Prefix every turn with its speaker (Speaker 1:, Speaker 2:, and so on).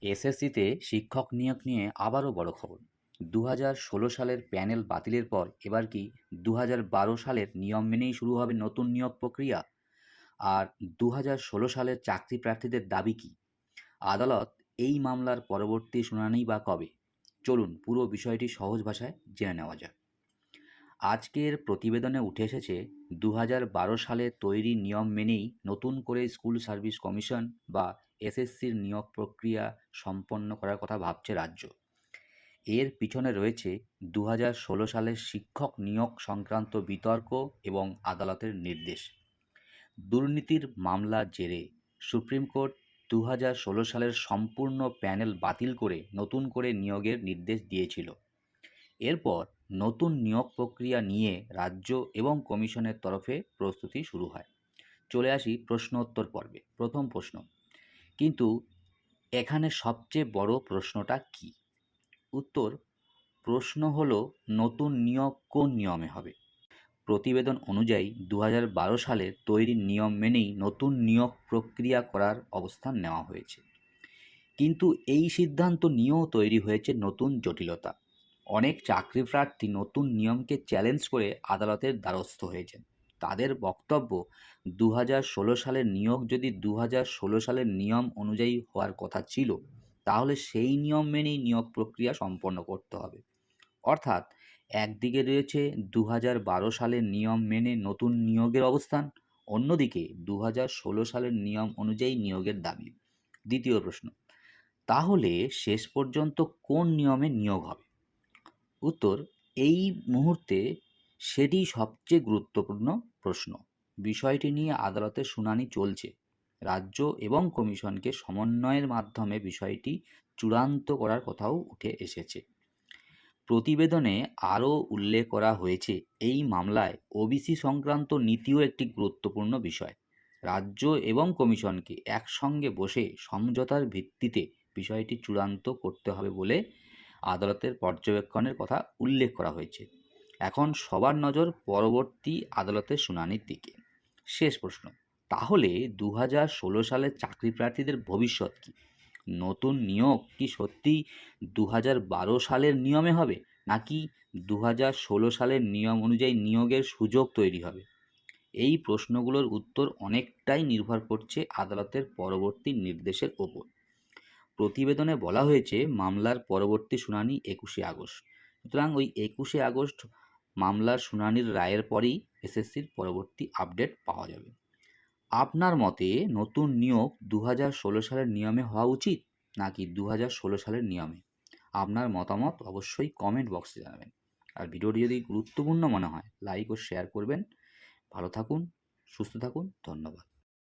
Speaker 1: এসএসসিতে শিক্ষক নিয়োগ নিয়ে আবারও বড় খবর। 2016 সালের প্যানেল বাতিলের পর এবার কি 2012 সালের নিয়ম মেনেই শুরু হবে নতুন নিয়োগ প্রক্রিয়া? আর 2016 সালের চাকরি প্রার্থীদের দাবি কি? আদালত এই মামলার পরবর্তী শুনানি বা কবে? চলুন পুরো বিষয়টি সহজ ভাষায় জেনে নেওয়া যাক। আজকের প্রতিবেদনে উঠে এসেছে 2012 সালে তৈরি নিয়ম মেনেই নতুন করে স্কুল সার্ভিস কমিশন বা এসএসসির নিয়োগ প্রক্রিয়া সম্পন্ন করার কথা ভাবছে রাজ্য। এর পিছনে রয়েছে 2016 সালের শিক্ষক নিয়োগ সংক্রান্ত বিতর্ক এবং আদালতের নির্দেশ। দুর্নীতির মামলার জেরে সুপ্রিম কোর্ট 2016 সালের সম্পূর্ণ প্যানেল বাতিল করে নতুন করে নিয়োগের নির্দেশ দিয়েছিল। এরপর নতুন নিয়োগ প্রক্রিয়া নিয়ে রাজ্য এবং কমিশনের তরফে প্রস্তুতি শুরু হয়। চলে আসি প্রশ্ন উত্তর পর্বে। প্রথম প্রশ্ন, কিন্তু এখানে সবচেয়ে বড় প্রশ্নটা কি? উত্তর, প্রশ্ন হলো নতুন নিয়োগ কোন নিয়মে হবে। প্রতিবেদন অনুযায়ী 2012 সালের তৈরি নিয়ম মেনেই নতুন নিয়োগ প্রক্রিয়া করার অবস্থান নেওয়া হয়েছে। কিন্তু এই সিদ্ধান্ত নিয়েও তৈরি হয়েছে নতুন জটিলতা। অনেক চাকরি প্রার্থী নতুন নিয়মকে চ্যালেঞ্জ করে আদালতের দ্বারস্থ হয়েছেন। তাদের বক্তব্য, 2016 সালের নিয়োগ যদি 2016 সালের নিয়ম অনুযায়ী হওয়ার কথা ছিল, তাহলে সেই নিয়ম মেনেই নিয়োগ প্রক্রিয়া সম্পন্ন করতে হবে। অর্থাৎ একদিকে রয়েছে 2012 সালের নিয়ম মেনে নতুন নিয়োগের অবস্থান, অন্যদিকে 2016 সালের নিয়ম অনুযায়ী নিয়োগের দাবি। দ্বিতীয় প্রশ্ন, তাহলে শেষ পর্যন্ত কোন নিয়মে নিয়োগ হবে? উত্তর, এই মুহূর্তে সেটিই সবচেয়ে গুরুত্বপূর্ণ প্রশ্ন। বিষয়টি নিয়ে আদালতে শুনানি চলছে। রাজ্য এবং কমিশনকে সমন্বয়ের মাধ্যমে বিষয়টি চূড়ান্ত করার কথাও উঠে এসেছে। প্রতিবেদনে আরও উল্লেখ করা হয়েছে, এই মামলায় ওবিসি সংক্রান্ত নীতিও একটি গুরুত্বপূর্ণ বিষয়। রাজ্য এবং কমিশনকে একসঙ্গে বসে সমঝোতার ভিত্তিতে বিষয়টি চূড়ান্ত করতে হবে বলে আদালতের পর্যবেক্ষণের কথা উল্লেখ করা হয়েছে। এখন সবার নজর পরবর্তী আদালতের শুনানির দিকে। শেষ প্রশ্ন, তাহলে 2016 সালের চাকরি প্রার্থীদের ভবিষ্যৎ কী? নতুন নিয়োগ কি সত্যিই 2012 সালের নিয়মে হবে, নাকি 2016 সালের নিয়ম অনুযায়ী নিয়োগের সুযোগ তৈরি হবে? এই প্রশ্নগুলোর উত্তর অনেকটাই নির্ভর করছে আদালতের পরবর্তী নির্দেশের ওপর। প্রতিবেদনে বলা হয়েছে মামলার পরবর্তী শুনানি 21শে আগস্ট। সুতরাং ওই 21শে আগস্ট মামলার শুনানির রায়ের পরেই এসএসসির পরবর্তী আপডেট পাওয়া যাবে। আপনার মতে নতুন নিয়োগ 2016 সালের নিয়মে হওয়া উচিত, নাকি 2016 সালের নিয়মে? আপনার মতামত অবশ্যই কমেন্ট বক্সে জানাবেন। আর ভিডিওটি যদি গুরুত্বপূর্ণ মনে হয়, লাইক ও শেয়ার করবেন। ভালো থাকুন, সুস্থ থাকুন, ধন্যবাদ।